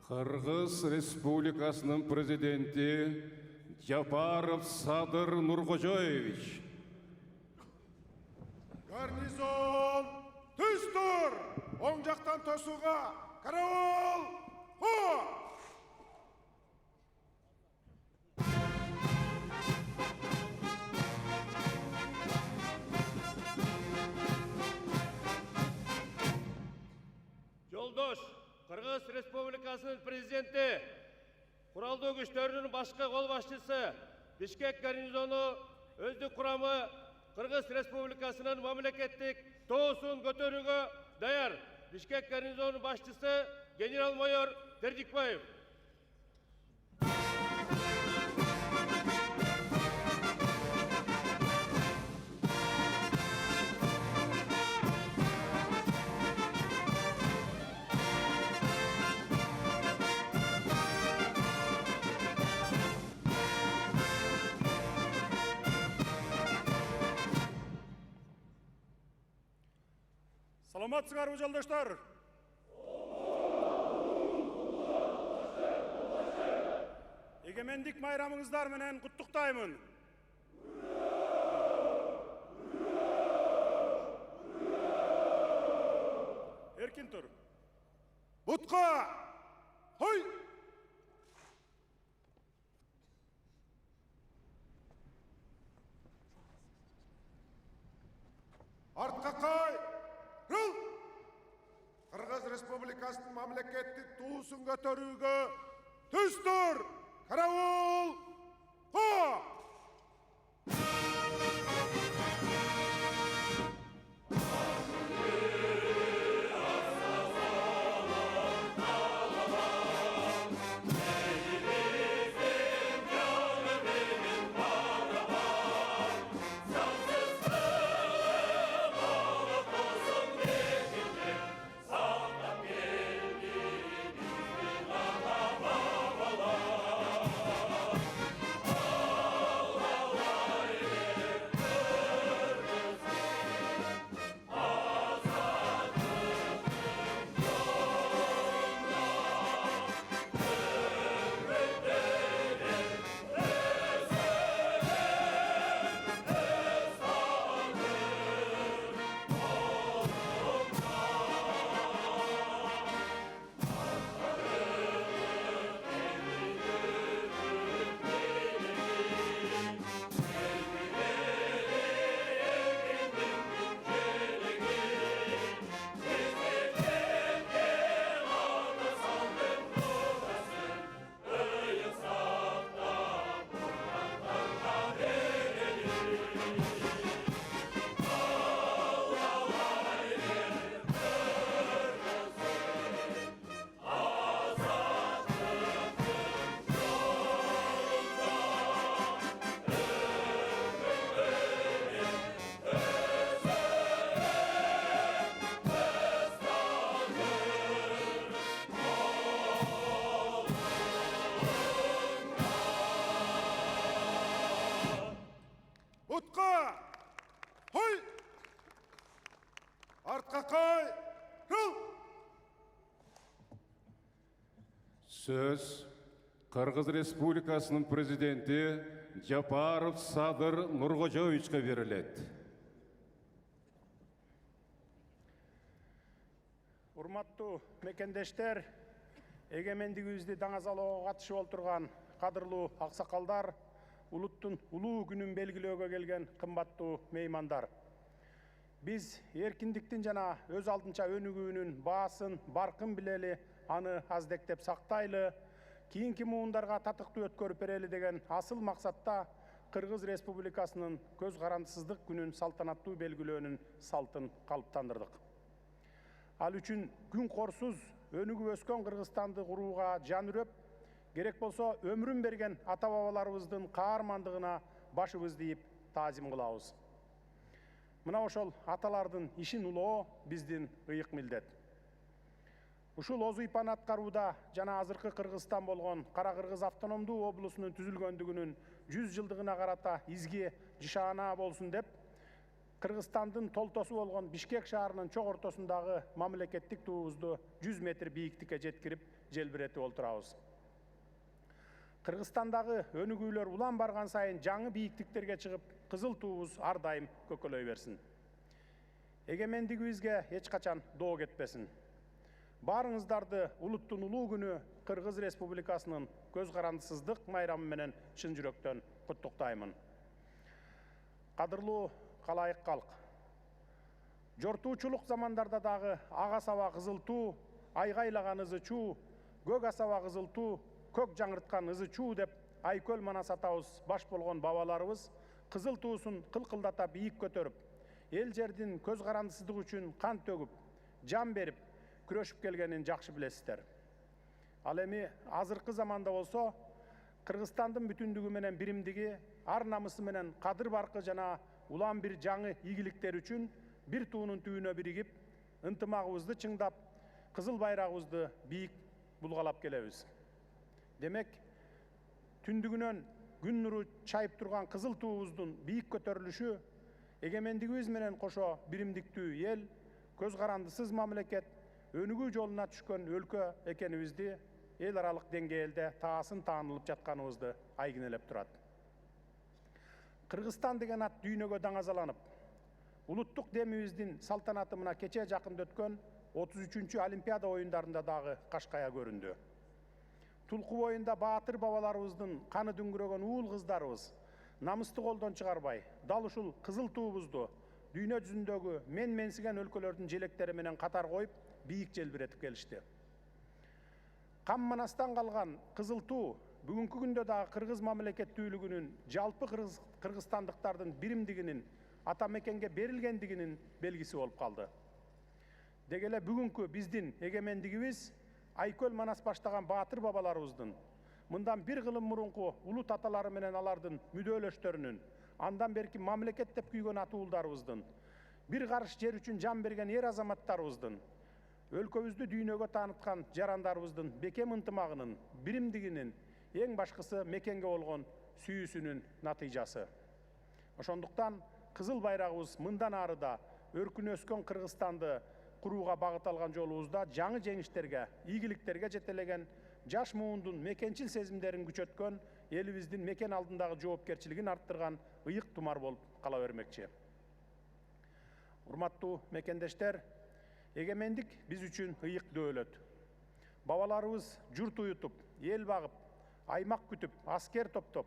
Қырғыз Республикасының президенті Жапаров Садыр Нуркожоевич. Гарнизон, түз тұр! Оң жақтан тосуға, караул! Хо! Жолдош, Қырғыз Республикасының президенті, құралды күштерінің башқы қолбасшысы, Бишкек гарнизоны өздік құрамы Қырғыз Республикасының мемлекеттік туысын көтеруге даяр. Бишкек гарнизоны басшысы генерал-майор Тердикбаев. Саламатсыздар жолдоштар. Егемендік майрамыңыздар менен құттықтаймын. Еркін тұр. Бұтқа! Хой! Артқа қай! Рыл! Қырғыз Республикасының мемлекеттік туысын көтеруге түз тұр! Караул! Хо! Бұтқа! Хой! Артқа қай! Рыл! Сөз Қырғыз Республикасының президенті Жапаров Садыр Нуркожоевичке беріледі. Урматтуу мекендештер, эгемендигибизди даңазалоого катышып отурган кадырлуу аксакалдар, улуттун улуу күнүн белгилөөгө келген кымбаттуу меймандар. Биз эркиндиктин жана өз алдынча өнүгүүнүн баасын, баркын билели, аны аздектеп сактайлы, кийинки муундарга татыктуу өткөрүп берели деген асыл максатта Кыргыз Республикасынын көз карандысыздык күнүн салтанаттуу белгилөөнүн салтын калыптандырдык. Ал үчүн күн корсуз өнүгүп өскөн Кыргызстанды курууга жан үрөп, керек болсо өмүрүн берген ата-бабаларыбыздын каармандыгына башыбызды ийип таазим кылабыз. Мына ошол аталардын ишин улоо биздин ыйык милдет. Ушул озу ипаны аткарууда жана азыркы Кыргызстан болгон Кара Кыргыз автономдуу облусунун түзүлгөндүгүнүн 100 жылдыгына карата изги жышаана болсун деп, Кыргызстандын толтосу болгон Бишкек шаарынын чок ортосундагы мамлекеттик туубузду 100 метр бийиктикке жеткирип желбиретип олтурабыз. Кыргызстандагы өнүгүүлөр улам барган сайын жаңы бийиктиктерге чыгып, кызыл туубуз ар дайым көкөлөй берсин. Эгемендигибизге эч качан доо кетпесин. Баарыңыздарды улуттун улуу күнү Кыргыз Республикасынын көз карандысыздык майрамы менен чын жүрөктөн куттуктаймын. Кадырлуу калайык калк. Жортуучулук замандарда дагы ага саба кызыл туу, айгайлаган ызы чуу, көк асаба кызыл туу, көк жаңырткан ызы чуу деп Айкөл Манас атабыз баш болгон бабаларыбыз кызыл туусун кылкылдата бийик көтөрүп, эл жердин көз карандысыздыгы үчүн кан төгүп, жан берип, күрөшүп келгенин жакшы билесиздер. Ал эми азыркы заманда болсо, Кыргызстандын бүтүндүгү менен биримдиги, ар намысы менен кадыр баркы жана улам бир жаңы ийгиликтер үчүн бир туунун түбүнө биригип, ынтымагыбызды чыңдап, кызыл байрагыбызды бийик булгалап келебиз. Демек, түндүгүнөн күн нуру чайып турган кызыл туубуздун бийик көтөрүлүшү эгемендигибиз менен кошо биримдиктүү эл, көз карандысыз мамлекет, өнүгүү жолуна түшкөн өлкө экенибизди эл аралык деңгээлде таасын таанылып жатканыбызды айгинелеп турат. Кыргызстан деген ат дүйнөгө даңазаланып, улуттук демибиздин салтанаты мына кече жакында өткөн 33-чү Олимпиада оюндарында дагы кашкая көрүндү. Тулку боюнда баатыр бабаларыбыздын каны дүңгүрөгөн уул кыздарыбыз намысты колдон чыгарбай, дал ушул кызыл туубузду дүйнө жүзүндөгү менсиген өлкөлөрдүн желектери менен катар коюп, бийик желбиретип келишти. Кам Манастан калган кызыл туу бүгүнкү күндө дагы кыргыз мамлекеттүүлүгүнүн, жалпы кыргызстандыктардын биримдигинин, ата мекенге берилгендигинин белгиси болуп калды. Деги эле бүгүнкү биздин эгемендигибиз Айкөл Манас баштаган баатыр бабаларыбыздын, мындан бир кылым мурунку улут аталары менен алардын мүдөөлөштөрүнүн, андан берки мамлекет деп күйгөн ата уулдарыбыздын, бир карыш жер үчүн жан берген эр азаматтарыбыздын, өлкөбүздү дүйнөгө тааныткан жарандарыбыздын бекем ынтымагынын, биримдигинин, эң башкысы мекенге болгон сүйүүсүнүн натыйжасы. Ошондуктан кызыл байрагыбыз мындан ары да өркүнө өскөн Кыргызстанды курууга багыт алган жолубузда жаңы жеңиштерге, ийгиликтерге жетелеген, жаш муундун мекенчил сезимдерин күчөткөн, элибиздин мекен алдындагы жоопкерчилигин арттырган ыйык тумар болуп кала бермекчи. Урматтуу мекендештер, эгемендик биз үчүн ыйык дөөлөт. Бабаларыбыз журт уютуп, эл багып, аймак күтүп, аскер топтоп,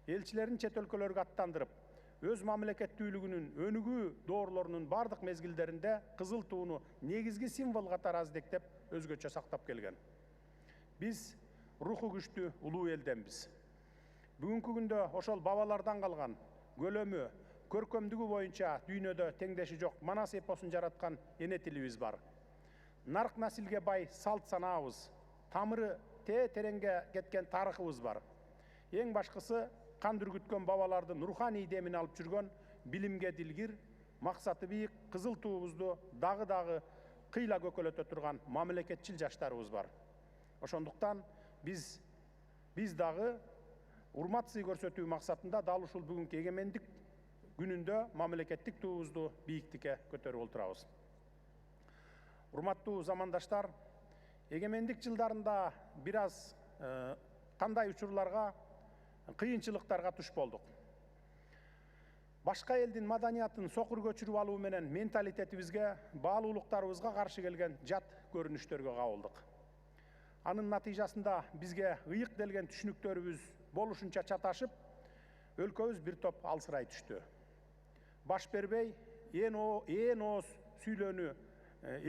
элчилерин чет өлкөлөргө аттандырып, өз мамлекеттүүлүгүнүн өнүгүү доорлорунун бардык мезгилдеринде кызыл тууну негизги символ катары аздектеп, өзгөчө сактап келген. Биз руху күчтүү улуу элденбиз. Бүгүнкү күндө ошол бабалардан калган көлөмү, көркөмдүгү боюнча дүйнөдө теңдеши жок Манас эпосун жараткан эне тилибиз бар. Нарк насилге бай салт санаабыз, тамыры тереңге кеткен тарыхыбыз бар. Эң башкысы кан дүргүткөн бабалардын руханий демин алып жүргөн билимге дилгир, максаты бийик кызыл туубузду дагы кыйла көкөлөтө турган мамлекетчил жаштарыбыз бар. Ошондуктан биз дагы урмат сый көрсөтүү максатында дал ушул бүгүнкү эгемендик күнүндө мамлекеттик туубузду бийиктикке көтөрүп олтурабыз. Урматтуу замандаштар, эгемендик жылдарында бир аз кандай учурларга, кыйынчылыктарга туш болдук. Башка элдин маданиятын сокур көчүрүп алуу менен менталитетибизге, баалуулуктарыбызга каршы келген жат көрүнүштөргө кабылдык. Анын натыйжасында бизге ыйык делген түшүнүктөрүбүз болушунча чаташып, өлкөбүз бир топ алсырай түштү. Баш бербей, ээн ооз сүйлөнүү,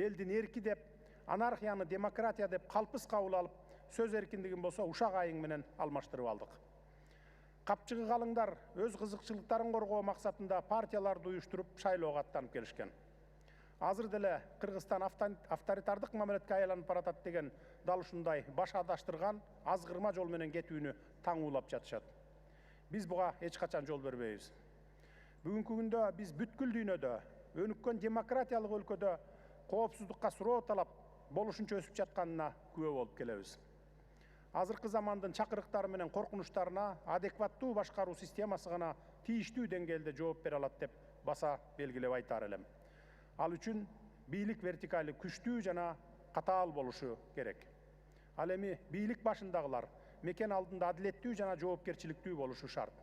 элдин эрки деп, анархияны демократия деп калпыс кабыл алып, сөз эркиндигин болсо ушак айың менен алмаштырып алдык. Капчыгы калыңдар өз кызыкчылыктарын коргоо максатында партияларды уюштуруп, шайлоого аттанып келишкен. Азыр деле Кыргызстан авторитардык мамлекетке айланып баратат деген дал ушундай баш адаштырган азгырма жол менен кетүүнү таңуулап жатышат. Биз буга эч качан жол бербейбиз. Бүгүнкү күндө биз бүткүл дүйнөдө, өнүккөн демократиялык өлкөдө коопсуздукка суроо талап болушунча өсүп жатканына күбө болуп келебиз. Азыркы замандын чакырыктары менен коркунучтарына адекваттуу башкаруу системасы гана тийиштүү деңгээлде жооп бере алат деп баса белгилеп айтар элем. Ал үчүн бийлик вертикали күчтүү жана катаал болушу керек. Ал эми бийлик башындагылар мекен алдында адилеттүү жана жоопкерчиликтүү болушу шарт.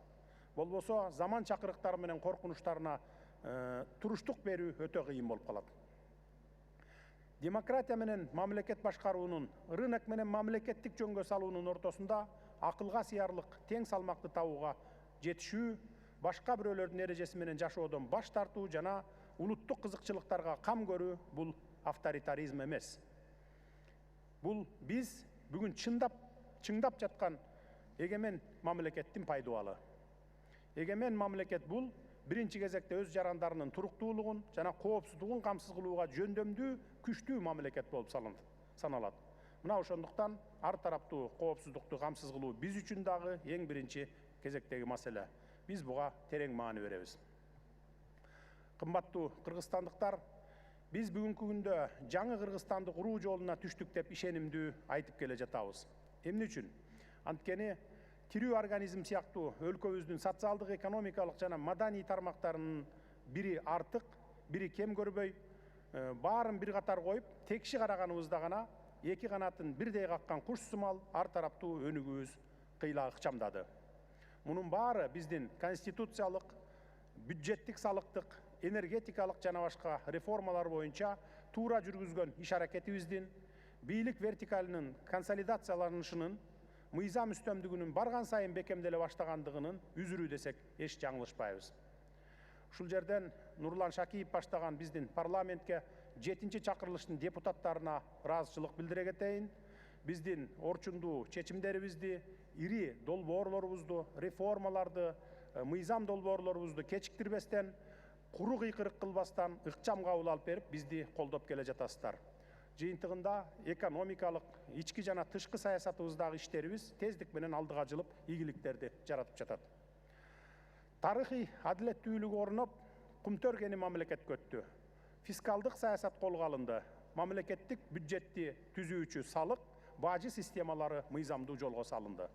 Болбосо заман чакырыктары менен коркунучтарына туруштук берүү өтө кыйын болуп калат. Демократия менен мамлекет башкаруунун, рынок менен мамлекеттик жөнгө салуунун ортосунда акылга сыярлык тең салмакты табууга жетишүү, башка бирөөлөрдүн эрежеси менен жашоодон баш тартуу жана улуттук кызыкчылыктарга кам көрүү бул авторитаризм эмес. Бул биз бүгүн чыңдап жаткан эгемен мамлекеттин пайдубалы. Эгемен мамлекет бул биринчи кезекте өз жарандарынын туруктуулугун жана коопсуздугун камсыз кылууга жөндөмдүү, күчтүү мамлекет болуп саналат. Мына ошондуктан ар тараптуу коопсуздукту камсыз кылуу биз үчүн дагы эң биринчи кезектеги маселе. Биз буга терең маани беребиз. Кымбаттуу кыргызстандыктар, биз бүгүнкү күндө жаңы Кыргызстанды куруу жолуна түштүк деп ишенимдүү айтып келе жатабыз. Эмне үчүн? Анткени тирүү организм сыяктуу өлкөбүздүн социалдык, экономикалык жана маданий тармактарынын бири артык, бири кем көрбөй, баарын бир катар коюп, текши караганыбызда гана эки канатын бирдей каккан куш сымал ар тараптуу өнүгүүбүз кыйла ыкчамдады. Мунун баары биздин конституциялык, бюджеттик, салыктык, энергетикалык жана башка реформалар боюнча туура жүргүзгөн иш аракетибиздин, бийлик вертикалынын консолидацияланышынын, мыйзам үстөмдүгүнүн барган сайын бекемделе баштагандыгынын үзүрү десек эч жаңылышпайбыз. Ушул жерден Нурлан Шакиев баштаган биздин парламентке 7-чи чакырылыштын депутаттарына ыраазычылык билдире кетейин. Биздин орчундуу чечимдерибизди, ири долбоорлорубузду, реформаларды, мыйзам долбоорлорубузду кечиктирбестен, куру кыйкырык кылбастан ыкчам кабыл алып берип, бизди колдоп келе жатасыздар. Жыйынтыгында экономикалык, ички жана тышкы саясатыбыздагы иштерибиз тездик менен алдыга жылып, ийгиликтерди жаратып жатат. Тарыхый адилеттүүлүк орноп, кумтөргени мамлекет өттү. Фискалдык саясат колго алынды. Мамлекеттик бюджетти түзүүчү салык, бажы системалары мыйзамдуу жолго салынды.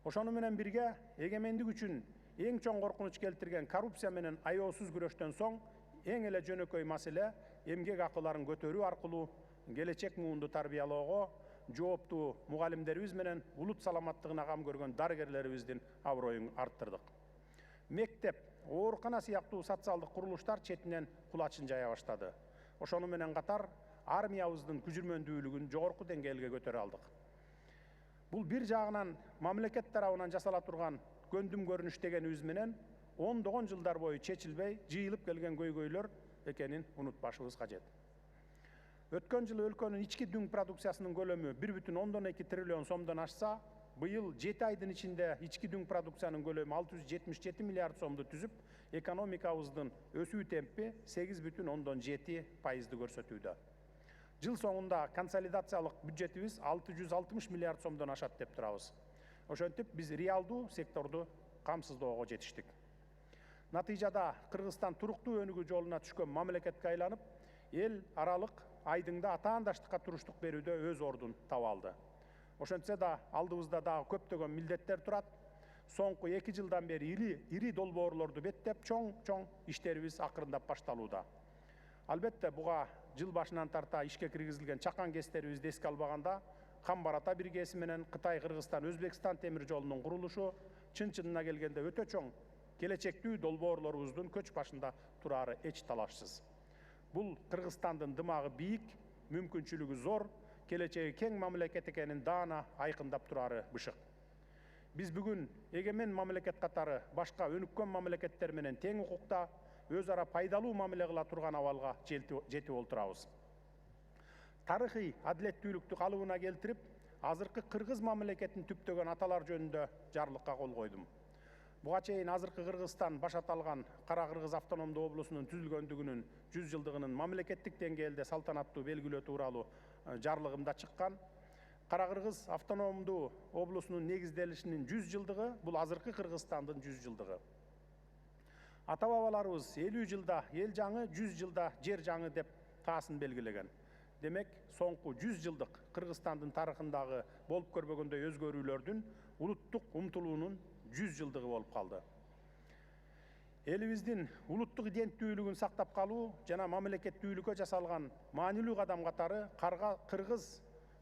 Ошону менен бирге эгемендик үчүн эң чоң коркунуч келтирген коррупция менен аеосуз күрөштөн соң эң эле жөнөкөй маселе эмгек акыларын көтөрүү аркылуу келечек муунду тарбиялоого жооптуу мугалимдерибиз менен улут саламаттыгына кам көргөн дарыгерлерибиздин аброюн арттырдык. Мектеп, оорукана сыяктуу социалдык курулуштар четинен кулачын жая баштады. Ошону менен катар армиябыздын күжүрмөндүүлүгүн жогорку деңгээлге көтөрө алдык. Бул бир жагынан мамлекет тарабынан жасала турган көндүм көрүнүш дегенибиз менен ондогон жылдар бою чечилбей жыйылып келген көйгөйлөр экенин унутпашыбыз кажет. Өткөн жылы өлкөнүн ички дүң продукциясынын көлөмү 1,2 триллион сомдон ашса, быйыл 7 айдын ичинде ички дүң продукциянын көлөмү 677 миллиард сомду түзүп, экономикабыздын өсүү темпи 8,7% көрсөтүүдө. Жыл соңунда консолидациялык бюджетибиз 660 миллиард сомдон ашат деп турабыз. Ошентип биз реалдуу секторду камсыздоого жетиштик. Натыйжада Кыргызстан туруктуу өнүгүү жолуна түшкөн мамлекетке айланып, эл аралык айдыңда атаандаштыкка туруштук берүүдө өз ордун таба алды. Ошентсе да алдыбызда дагы көптөгөн милдеттер турат. Соңку 2 жылдан бери ири долбоорлорду беттеп, чоң иштерибиз акырындап башталууда. Албетте буга жыл башынан тарта ишке киргизилген чакан кестерибизди эске албаганда, Камбар-Ата биргеси менен Кытай-Кыргызстан-Өзбекстан темир жолунун курулушу чын-чынына келгенде өтө чоң келечектүү долбоорлорубуздун көч башында турары эч талашсыз. Бул Кыргызстандын дымагы бийик, мүмкүнчүлүгү зор, келечеги кең мамлекет экенин даана айкындап турары бышык. Биз бүгүн эгемен мамлекет катары башка өнүккөн мамлекеттер менен тең укукта өз ара пайдалуу мамиле кыла турган абалга жетип олтурабыз. Тарыхый адилеттүүлүктү калыбына келтирип, азыркы Кыргыз мамлекетин түптөгөн аталар жөнүндө жарлыкка кол койдум. Буга чейин азыркы Кыргызстан баш аталган Кара Кыргыз автономдуу облусунун түзүлгөндүгүнүн 100 жылдыгынын мамлекеттик деңгээлде салтанаттуу белгилөө тууралуу жарлыгымда чыккан. Кара Кыргыз автономдуу облусунун негизделишинин 100 жылдыгы бул азыркы Кыргызстандын 100 жылдыгы. Ата-бабаларыбыз 50 жылда эл жаңы, 100 жылда жер жаңы деп таасын белгилеген. Демек, соңку 100 жылдык Кыргызстандын тарыхындагы болуп көрбөгөндөй өзгөрүүлөрдүн улуттук умтулуунун 100 жылдыгы болуп калды. Элибиздин улуттук иденттүүлүгүн сактап калуу жана мамлекеттүүлүккө жасалган маанилүү кадам катары Кыргыз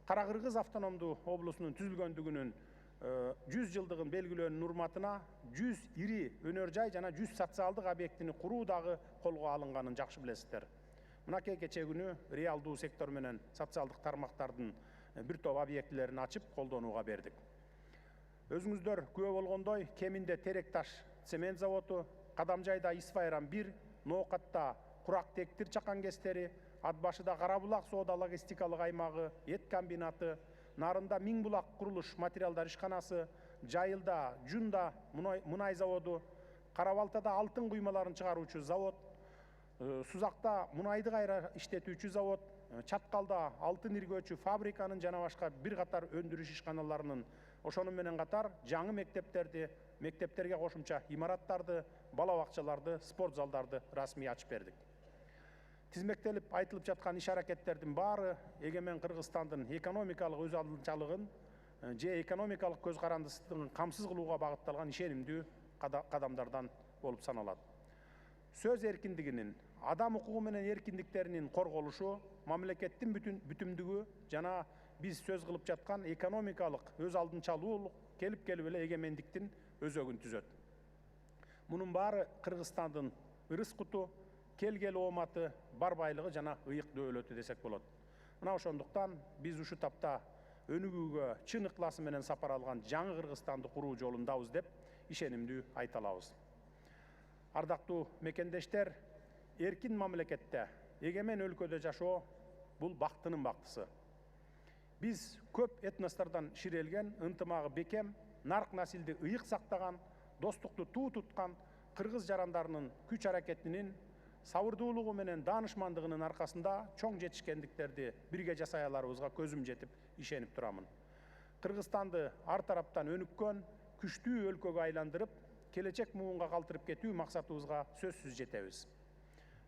Кара-Кыргыз автономдуу облусунун түзүлгөндүгүнүн 100 жылдыгын белгилөөнүн урматына 100 ири өнөр жай жана 100 социалдык объектини куруу дагы колго алынганын жакшы билесиздер. Мынакей кечээ күнү реалдуу сектор менен социалдык тармактардын бир топ объектилерин ачып колдонууга бердик. Өзүңүздөр күбө болгондой, кеминде Терек-Таш цемент заводу, Кадамжайда Исфайран 1, Ноокатта Курак тектир чакан кестери, Атбашыда Карабулак соода логистикалык аймагы, эт комбинаты, Нарында Миңбулак курулуш материалдар ишканасы, Жайылда Жунда мунай заводу, Карабалтада алтын куймаларын чыгаруучу завод, Сузакта мунайды кайра иштетүүчү завод, Чаткалда алтын иргөөчү фабриканын жана башка бир катар өндүрүш ишканаларынын, ошону менен катар жаңы мектептерге кошумча имараттарды, бала бакчаларды, спорт залдарды расмий ачып бердик. Тизмектелип айтылып жаткан иш аракеттердин баары эгемен Кыргызстандын экономикалык өз алдынчалыгын же экономикалык көз карандысыздыгын камсыз кылууга багытталган ишенимдүү кадамдардан болуп саналат. Сөз эркиндигинин, адам укугу менен эркиндиктеринин корголушу, мамлекеттин бүтүмдүгү жана биз сөз кылып жаткан экономикалык өз алдынчалуулук келип эле эгемендиктин өзөгүн түзөт. Мунун баары Кыргызстандын ырыс куту, келгел ооматы, бар байлыгы жана ыйык дөөлөтү десек болот. Мына ошондуктан биз ушу тапта өнүгүүгө чын ыкласы менен сапар алган жаңы Кыргызстанды куруу жолундабыз деп ишенимдүү айта алабыз. Ардактуу мекендештер, эркин мамлекетте, эгемен өлкөдө жашоо бул бактынын бактысы. Биз көп этностордон ширелген, ынтымагы бекем, нарк насилди ыйык сактаган, достукту туу туткан кыргыз жарандарынын күч аракетинин, сабырдуулугу менен даанышмандыгынын аркасында чоң жетишкендиктерди бирге жасай аларыбызга көзүм жетип ишенип турамын. Кыргызстанды ар тараптан өнүккөн, күчтүү өлкөгө айландырып, келечек муунга калтырып кетүү максатыбызга сөзсүз жетебиз.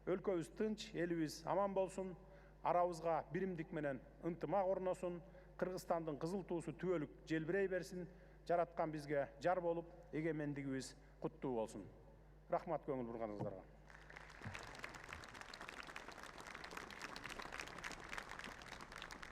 Өлкөбүз тынч, элибиз аман болсун, арабызга биримдик менен ынтымак орносун, Кыргызстандын кызыл туусу түбөлүк желбирей берсин, жараткан бизге жар болуп, эгемендигибиз куттуу болсун. Рахмат көңүл бурганыңыздарга.